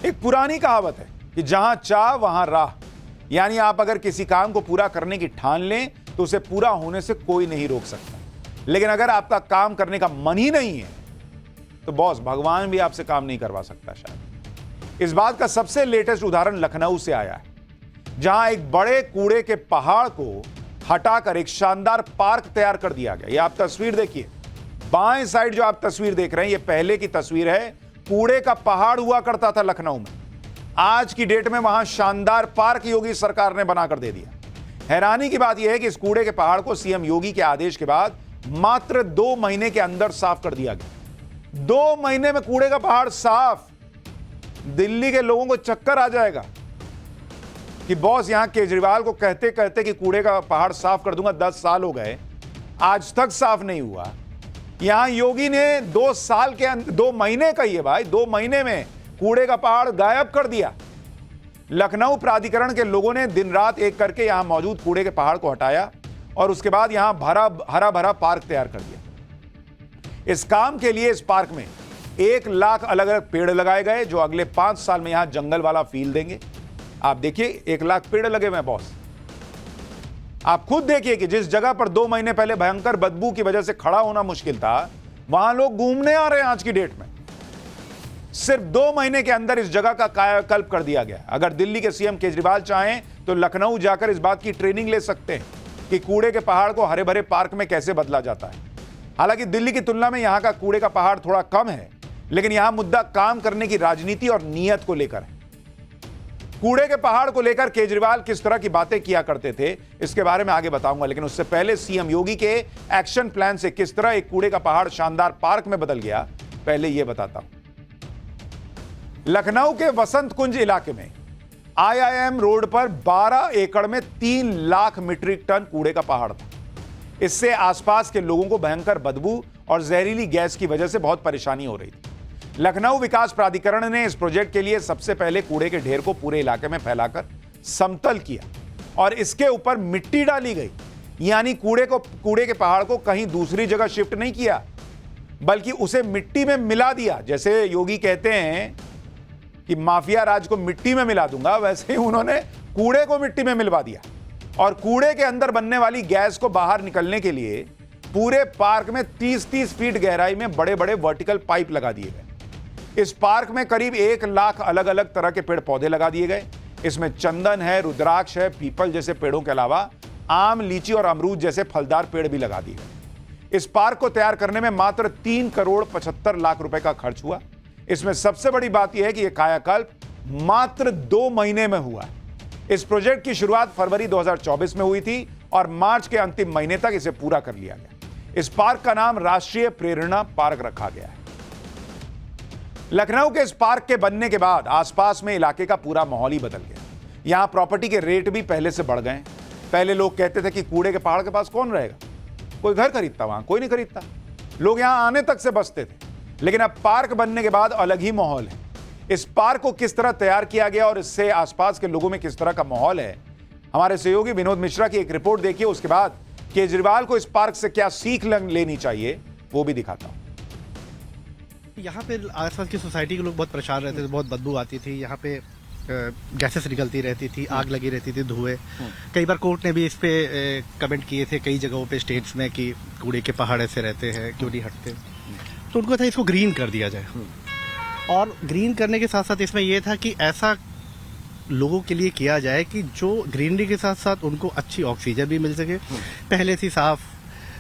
एक पुरानी कहावत है कि जहां चाह वहां राह, यानी आप अगर किसी काम को पूरा करने की ठान लें तो उसे पूरा होने से कोई नहीं रोक सकता। लेकिन अगर आपका काम करने का मन ही नहीं है तो बॉस भगवान भी आपसे काम नहीं करवा सकता शायद। इस बात का सबसे लेटेस्ट उदाहरण लखनऊ से आया है, जहां एक बड़े कूड़े के पहाड़ को हटाकर एक शानदार पार्क तैयार कर दिया गया। ये आप तस्वीर देखिए, बाएं साइड जो आप तस्वीर देख रहे हैं ये पहले की तस्वीर है। कूड़े का पहाड़ हुआ करता था लखनऊ में, आज की डेट में वहां शानदार पार्क योगी सरकार ने बनाकर दे दिया। हैरानी की बात यह है कि इस कूड़े के पहाड़ को सीएम योगी के आदेश के बाद मात्र 2 महीने के अंदर साफ कर दिया गया। 2 महीने में कूड़े का पहाड़ साफ। दिल्ली के लोगों को चक्कर आ जाएगा कि बॉस यहां केजरीवाल को कहते कहते कि कूड़े का पहाड़ साफ कर दूंगा 10 साल हो गए, आज तक साफ नहीं हुआ। यहां योगी ने 2 महीने का ही है भाई, 2 महीने में कूड़े का पहाड़ गायब कर दिया। लखनऊ प्राधिकरण के लोगों ने दिन रात एक करके यहां मौजूद कूड़े के पहाड़ को हटाया और उसके बाद यहां हरा भरा पार्क तैयार कर दिया। इस काम के लिए इस पार्क में 1 लाख अलग अलग पेड़ लगाए गए जो अगले 5 साल में यहां जंगल वाला फील देंगे। आप देखिए 1 लाख पेड़ लगे हुए हैं बॉस। आप खुद देखिए कि जिस जगह पर 2 महीने पहले भयंकर बदबू की वजह से खड़ा होना मुश्किल था, वहां लोग घूमने आ रहे हैं आज की डेट में। सिर्फ 2 महीने के अंदर इस जगह का कायाकल्प कर दिया गया। अगर दिल्ली के सीएम केजरीवाल चाहें तो लखनऊ जाकर इस बात की ट्रेनिंग ले सकते हैं कि कूड़े के पहाड़ को हरे भरे पार्क में कैसे बदला जाता है। हालांकि दिल्ली की तुलना में यहां का कूड़े का पहाड़ थोड़ा कम है, लेकिन यहां मुद्दा काम करने की राजनीति और नीयत को लेकर है। कूड़े के पहाड़ को लेकर केजरीवाल किस तरह की बातें किया करते थे इसके बारे में आगे बताऊंगा, लेकिन उससे पहले सीएम योगी के एक्शन प्लान से किस तरह एक कूड़े का पहाड़ शानदार पार्क में बदल गया, पहले यह बताता हूं। लखनऊ के वसंत कुंज इलाके में आईआईएम रोड पर 12 एकड़ में 3 लाख मीट्रिक टन कूड़े का पहाड़ था। इससे आसपास के लोगों को भयंकर बदबू और जहरीली गैस की वजह से बहुत परेशानी हो रही थी। लखनऊ विकास प्राधिकरण ने इस प्रोजेक्ट के लिए सबसे पहले कूड़े के ढेर को पूरे इलाके में फैलाकर समतल किया और इसके ऊपर मिट्टी डाली गई। यानी कूड़े के पहाड़ को कहीं दूसरी जगह शिफ्ट नहीं किया, बल्कि उसे मिट्टी में मिला दिया। जैसे योगी कहते हैं कि माफिया राज को मिट्टी में मिला दूंगा, वैसे ही उन्होंने कूड़े को मिट्टी में मिलवा दिया और कूड़े के अंदर बनने वाली गैस को बाहर निकलने के लिए पूरे पार्क में 30-30 फीट गहराई में बड़े बड़े वर्टिकल पाइप लगा दिए गए। इस पार्क में करीब 1 लाख अलग अलग तरह के पेड़ पौधे लगा दिए गए। इसमें चंदन है, रुद्राक्ष है, पीपल जैसे पेड़ों के अलावा आम, लीची और अमरूद जैसे फलदार पेड़ भी लगा दिए गए। इस पार्क को तैयार करने में मात्र 3 करोड़ 75 लाख रुपए का खर्च हुआ। इसमें सबसे बड़ी बात यह है कि यह कायाकल्प मात्र 2 महीने में हुआ है। इस प्रोजेक्ट की शुरुआत फरवरी 2024 में हुई थी और मार्च के अंतिम महीने तक इसे पूरा कर लिया गया। इस पार्क का नाम राष्ट्रीय प्रेरणा पार्क रखा गया है। लखनऊ के इस पार्क के बनने के बाद आसपास में इलाके का पूरा माहौल ही बदल गया। यहां प्रॉपर्टी के रेट भी पहले से बढ़ गए। पहले लोग कहते थे कि कूड़े के पहाड़ के पास कौन रहेगा, कोई घर खरीदता, वहां कोई नहीं खरीदता, लोग यहां आने तक से बचते थे। लेकिन अब पार्क बनने के बाद अलग ही माहौल है। इस पार्क को किस तरह तैयार किया गया और इससे आसपास के लोगों में किस तरह का माहौल है, हमारे सहयोगी विनोद मिश्रा की एक रिपोर्ट देखिए। उसके बाद केजरीवाल को इस पार्क से क्या सीख लेनी चाहिए वो भी दिखाता हूं। यहाँ पे आसपास की सोसाइटी के लोग बहुत परेशान रहते थे, बहुत बदबू आती थी, यहाँ पे गैसेस निकलती रहती थी, आग लगी रहती थी, धुएं। कई बार कोर्ट ने भी इस पे कमेंट किए थे कई जगहों पे स्टेट्स में कि कूड़े के पहाड़ ऐसे रहते हैं, क्यों नहीं हटते। तो उनको था इसको ग्रीन कर दिया जाए, और ग्रीन करने के साथ साथ इसमें यह था कि ऐसा लोगों के लिए किया जाए कि जो ग्रीनरी के साथ साथ उनको अच्छी ऑक्सीजन भी मिल सके। पहले से साफ,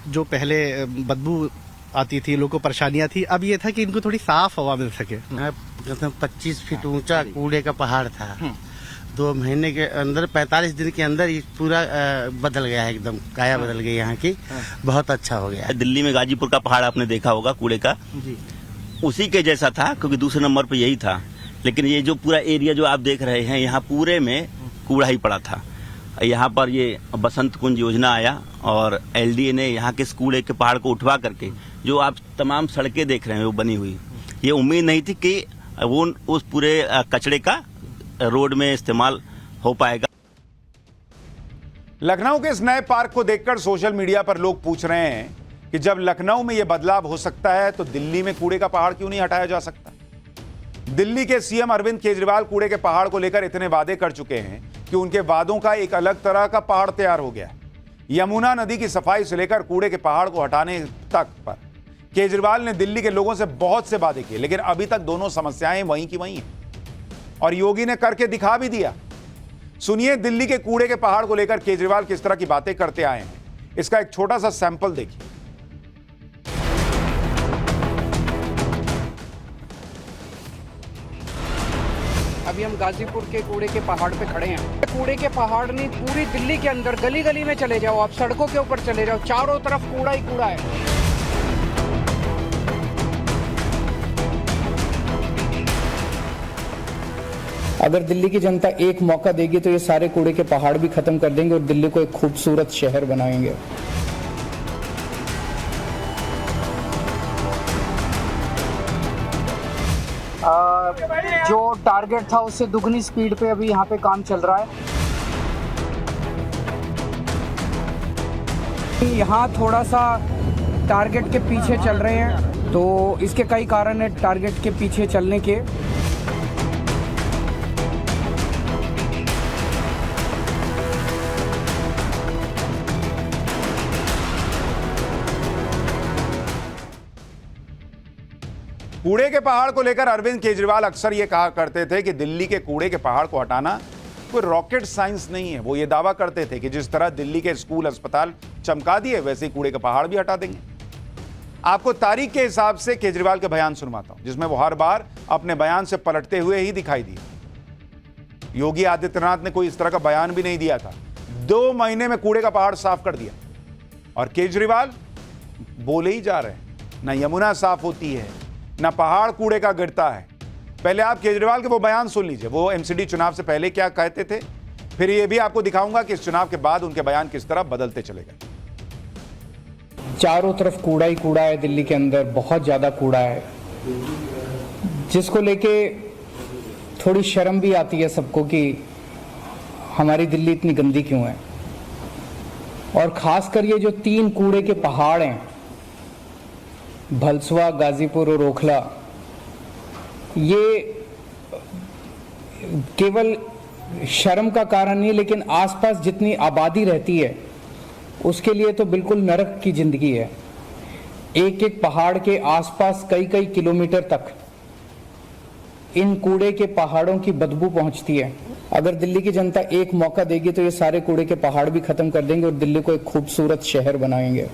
जो पहले बदबू आती थी, लोगों को परेशानियां थी, अब ये था कि इनको थोड़ी साफ हवा मिल सके। 25 फीट ऊंचा कूड़े का पहाड़ था। 2 महीने के अंदर, 45 दिन के अंदर ये पूरा बदल गया है, एकदम काया बदल गई यहाँ की। बहुत अच्छा हो गया। दिल्ली में गाजीपुर का पहाड़ आपने देखा होगा कूड़े का, उसी के जैसा था, क्योंकि दूसरे नंबर पे यही था। लेकिन ये जो पूरा एरिया जो आप देख रहे हैं, यहाँ पूरे में कूड़ा ही पड़ा था। यहाँ पर ये बसंत कुंज योजना आया और एलडीए ने यहाँ के कूड़े के पहाड़ को उठवा करके जो आप तमाम सड़कें देख रहे हैं वो बनी हुई। ये उम्मीद नहीं थी कि वो उस पूरे कचड़े का रोड में इस्तेमाल हो पाएगा। लखनऊ के इस नए पार्क को देखकर सोशल मीडिया पर लोग पूछ रहे हैं कि जब लखनऊ में यह बदलाव हो सकता है तो दिल्ली में कूड़े का पहाड़ क्यों नहीं हटाया जा सकता। दिल्ली के सीएम अरविंद केजरीवाल कूड़े के पहाड़ को लेकर इतने वादे कर चुके हैं कि उनके वादों का एक अलग तरह का पहाड़ तैयार हो गया है। यमुना नदी की सफाई से लेकर कूड़े के पहाड़ को हटाने तक पर केजरीवाल ने दिल्ली के लोगों से बहुत से वादे किए, लेकिन अभी तक दोनों समस्याएं वहीं की वहीं हैं और योगी ने करके दिखा भी दिया। सुनिए दिल्ली के कूड़े के पहाड़ को लेकर केजरीवाल किस तरह की बातें करते आए हैं, इसका एक छोटा सा सैंपल देखिए। अभी हम गाजीपुर के कूड़े के पहाड़ पे खड़े हैं। कूड़े के पहाड़ नहीं, पूरी दिल्ली के अंदर गली गली में चले जाओ, आप सड़कों के ऊपर चले जाओ, चारों तरफ कूड़ा ही कूड़ा है। अगर दिल्ली की जनता एक मौका देगी तो ये सारे कूड़े के पहाड़ भी खत्म कर देंगे और दिल्ली को एक खूबसूरत शहर बनाएंगे। जो टारगेट था उससे दुगनी स्पीड पे अभी यहाँ पे काम चल रहा है। यहाँ थोड़ा सा टारगेट के पीछे चल रहे हैं, तो इसके कई कारण है टारगेट के पीछे चलने के। कूड़े के पहाड़ को लेकर अरविंद केजरीवाल अक्सर ये कहा करते थे कि दिल्ली के कूड़े के पहाड़ को हटाना कोई रॉकेट साइंस नहीं है। वो ये दावा करते थे कि जिस तरह दिल्ली के स्कूल अस्पताल चमका दिए वैसे ही कूड़े के पहाड़ भी हटा देंगे। आपको तारीख के हिसाब से केजरीवाल के बयान सुनवाता हूं, जिसमें वो हर बार अपने बयान से पलटते हुए ही दिखाई दिए। योगी आदित्यनाथ ने कोई इस तरह का बयान भी नहीं दिया था। 2 महीने में कूड़े का पहाड़ साफ कर दिया और केजरीवाल बोले ही जा रहे हैं। ना यमुना साफ होती है, ना पहाड़ कूड़े का गिरता है। पहले आप केजरीवाल के वो बयान सुन लीजिए, वो एमसीडी चुनाव से पहले क्या कहते थे, फिर ये भी आपको दिखाऊंगा कि इस चुनाव के बाद उनके बयान किस तरह बदलते चले गए। चारों तरफ कूड़ा ही कूड़ा है दिल्ली के अंदर, बहुत ज्यादा कूड़ा है, जिसको लेके थोड़ी शर्म भी आती है सबको कि हमारी दिल्ली इतनी गंदी क्यों है। और खासकर ये जो 3 कूड़े के पहाड़ हैं, भलसवा, गाजीपुर और ओखला, ये केवल शर्म का कारण नहीं, लेकिन आसपास जितनी आबादी रहती है उसके लिए तो बिल्कुल नरक की जिंदगी है। एक एक पहाड़ के आसपास कई कई किलोमीटर तक इन कूड़े के पहाड़ों की बदबू पहुंचती है। अगर दिल्ली की जनता एक मौका देगी तो ये सारे कूड़े के पहाड़ भी खत्म कर देंगे और दिल्ली को एक खूबसूरत शहर बनाएंगे।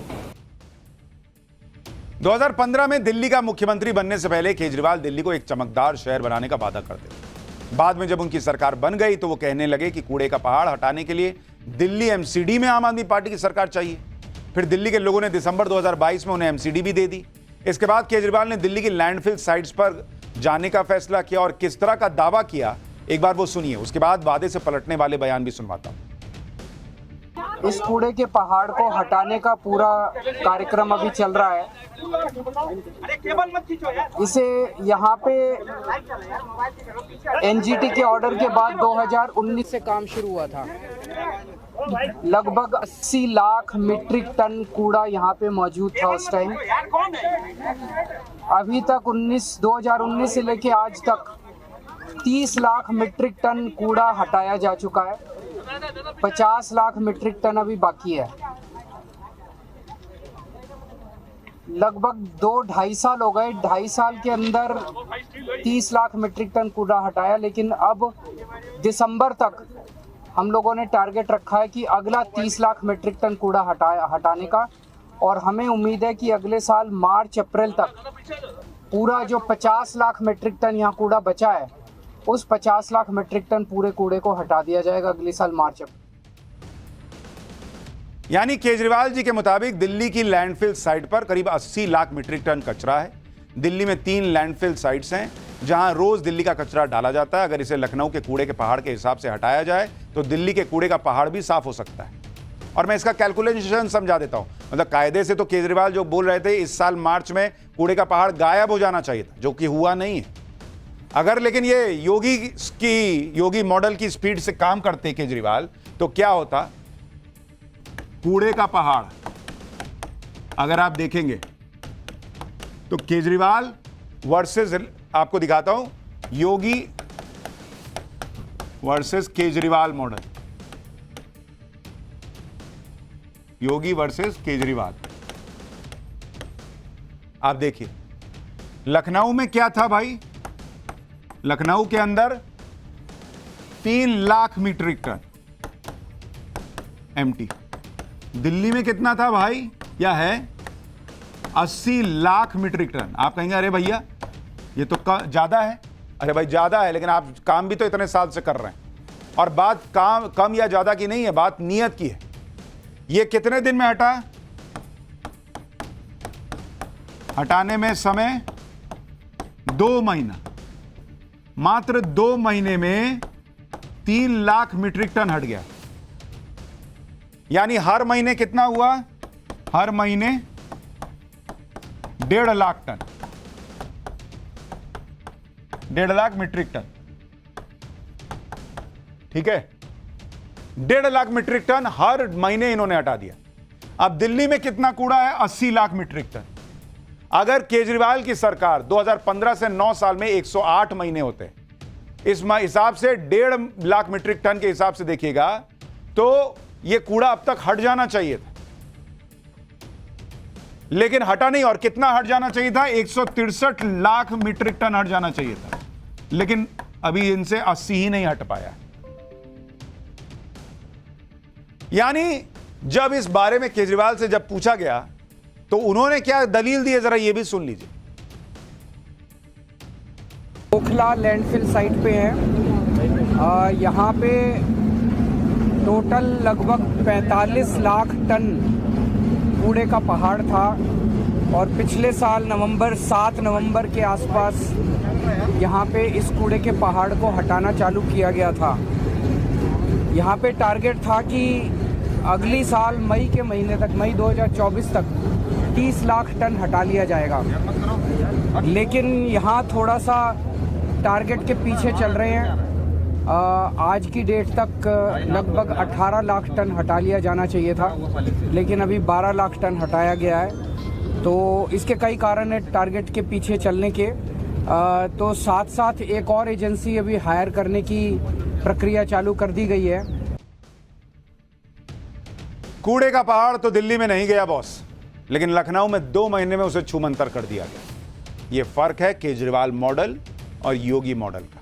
2015 में दिल्ली का मुख्यमंत्री बनने से पहले केजरीवाल दिल्ली को एक चमकदार शहर बनाने का वादा करते थे। बाद में जब उनकी सरकार बन गई तो वो कहने लगे कि कूड़े का पहाड़ हटाने के लिए दिल्ली एमसीडी में आम आदमी पार्टी की सरकार चाहिए। फिर दिल्ली के लोगों ने दिसंबर 2022 में उन्हें एमसीडी भी दे दी। इसके बाद केजरीवाल ने दिल्ली की लैंडफिल साइट्स पर जाने का फैसला किया और किस तरह का दावा किया, एक बार वो सुनिए। उसके बाद वादे से पलटने वाले बयान भी सुनवाता हूं। इस कूड़े के पहाड़ को हटाने का पूरा कार्यक्रम अभी चल रहा है। इसे यहाँ पे एनजीटी के ऑर्डर के बाद 2019 से काम शुरू हुआ था। लगभग 80 लाख मीट्रिक टन कूड़ा यहाँ पे मौजूद था उस टाइम। अभी तक 2019 से लेके आज तक 30 लाख मीट्रिक टन कूड़ा हटाया जा चुका है। 50 लाख मीट्रिक टन अभी बाकी है। लगभग 2-2.5 साल हो गए। 2.5 साल के अंदर 30 लाख मीट्रिक टन कूड़ा हटाया, लेकिन अब दिसंबर तक हम लोगों ने टारगेट रखा है कि अगला 30 लाख मीट्रिक टन कूड़ा हटाने का। और हमें उम्मीद है कि अगले साल मार्च अप्रैल तक पूरा जो 50 लाख मीट्रिक टन यहाँ कूड़ा बचा है, उस 50 लाख मीट्रिक टन पूरे कूड़े को हटा दिया जाएगा अगले साल मार्च अप्रैल। यानी केजरीवाल जी के मुताबिक दिल्ली की लैंडफिल साइट पर करीब 80 लाख मीट्रिक टन कचरा है। दिल्ली में 3 लैंडफिल साइट्स हैं जहां रोज दिल्ली का कचरा डाला जाता है। अगर इसे लखनऊ के कूड़े के पहाड़ के हिसाब से हटाया जाए तो दिल्ली के कूड़े का पहाड़ भी साफ हो सकता है। और मैं इसका कैलकुलेशन समझा देता हूं। मतलब कायदे से तो केजरीवाल जो बोल रहे थे इस साल मार्च में कूड़े का पहाड़ गायब हो जाना चाहिए था, जो कि हुआ नहीं है। अगर लेकिन ये योगी मॉडल की स्पीड से काम करते केजरीवाल तो क्या होता, कूड़े का पहाड़ अगर आप देखेंगे तो केजरीवाल वर्सेस, आपको दिखाता हूं, योगी वर्सेस केजरीवाल मॉडल, योगी वर्सेस केजरीवाल। आप देखिए लखनऊ में क्या था भाई, लखनऊ के अंदर 3 lakh metric ton MT. Delhi में कितना था भाई, या है 80 लाख मीट्रिक टन। आप कहेंगे अरे भैया ये तो ज्यादा है। अरे भाई ज्यादा है, लेकिन आप काम भी तो इतने साल से कर रहे हैं। और बात काम कम या ज्यादा की नहीं है, बात नियत की है। ये कितने दिन में हटा, हटाने में समय 2 महीना, मात्र 2 महीने में 3 लाख मीट्रिक टन हट गया। यानी हर महीने कितना हुआ, हर महीने 1.5 lakh ton, 1.5 lakh metric ton. ठीक है, 1.5 लाख मीट्रिक टन हर महीने इन्होंने हटा दिया। अब दिल्ली में कितना कूड़ा है, 80 लाख मीट्रिक टन। अगर केजरीवाल की सरकार 2015 से 9 साल में 108 महीने होते, इस हिसाब से 1.5 लाख मीट्रिक टन के हिसाब से देखिएगा तो यह कूड़ा अब तक हट जाना चाहिए था, लेकिन हटा नहीं। और कितना हट जाना चाहिए था, 163 लाख मीट्रिक टन हट जाना चाहिए था, लेकिन अभी इनसे 80 ही नहीं हट पाया। यानी जब इस बारे में केजरीवाल से जब पूछा गया तो उन्होंने क्या दलील दी है, जरा ये भी सुन लीजिए। ओखला लैंडफिल साइट पे है। यहाँ पे टोटल लगभग 45 लाख टन कूड़े का पहाड़ था और पिछले साल 7 नवंबर के आसपास यहाँ पे इस कूड़े के पहाड़ को हटाना चालू किया गया था। यहाँ पे टारगेट था कि अगली साल मई के महीने तक, मई 2024 तक 30 लाख टन हटा लिया जाएगा, लेकिन यहाँ थोड़ा सा टारगेट के पीछे चल रहे हैं। आज की डेट तक लगभग 18 लाख टन हटा लिया जाना चाहिए था, लेकिन अभी 12 लाख टन हटाया गया है। तो इसके कई कारण है टारगेट के पीछे चलने के। तो साथ साथ एक और एजेंसी अभी हायर करने की प्रक्रिया चालू कर दी गई है। कूड़े का पहाड़ तो दिल्ली में नहीं गया बॉस, लेकिन लखनऊ में 2 महीने में उसे छूमंतर कर दिया गया। यह फर्क है केजरीवाल मॉडल और योगी मॉडल का।